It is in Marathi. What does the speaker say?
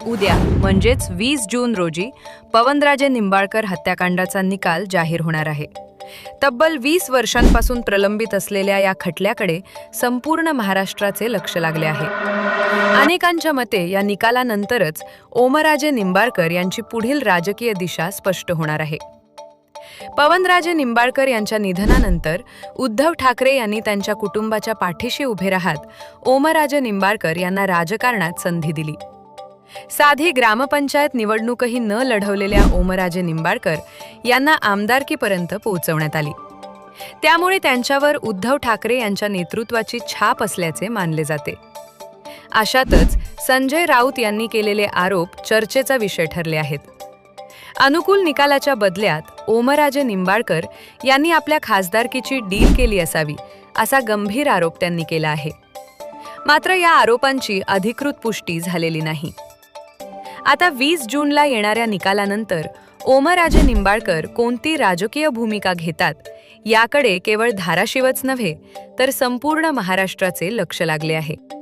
उद्या म्हणजेच 20 जून रोजी पवनराजे निंबाळकर हत्याकांडाचा निकाल जाहीर होणार आहे. तब्बल 20 वर्षांपासून प्रलंबित असलेल्या या खटल्याकडे संपूर्ण महाराष्ट्राचे लक्ष लागले आहे. अनेकांच्या मते या निकालानंतरच ओमराजे निंबाळकर यांची पुढील राजकीय दिशा स्पष्ट होणार आहे. पवनराजे निंबाळकर यांच्या निधनानंतर उद्धव ठाकरे यांनी त्यांच्या कुटुंबाच्या पाठीशी उभे राहत ओमराजे निंबाळकर यांना राजकारणात संधी दिली. साधी ग्रामपंचायत निवडणूकही न लढवलेल्या ओमराजे निंबाळकर यांना आमदारकीपर्यंत पोहोचवण्यात आली. त्यामुळे त्यांच्यावर उद्धव ठाकरे यांच्या नेतृत्वाची छाप असल्याचे मानले जाते. अशातच संजय राऊत यांनी केलेले आरोप चर्चेचा विषय ठरले आहेत. अनुकूल निकालाच्या बदल्यात ओमराजे निंबाळकर यांनी आपल्या खासदारकीची डील केली असावी असा गंभीर आरोप त्यांनी केला आहे. मात्र या आरोपांची अधिकृत पुष्टी झालेली नाही. आता 20 जूनला येणाऱ्या निकालानंतर ओमराजे निंबाळकर कोणती राजकीय भूमिका घेतात याकडे केवळ धाराशिवच नव्हे तर संपूर्ण महाराष्ट्राचे लक्ष लागले आहे.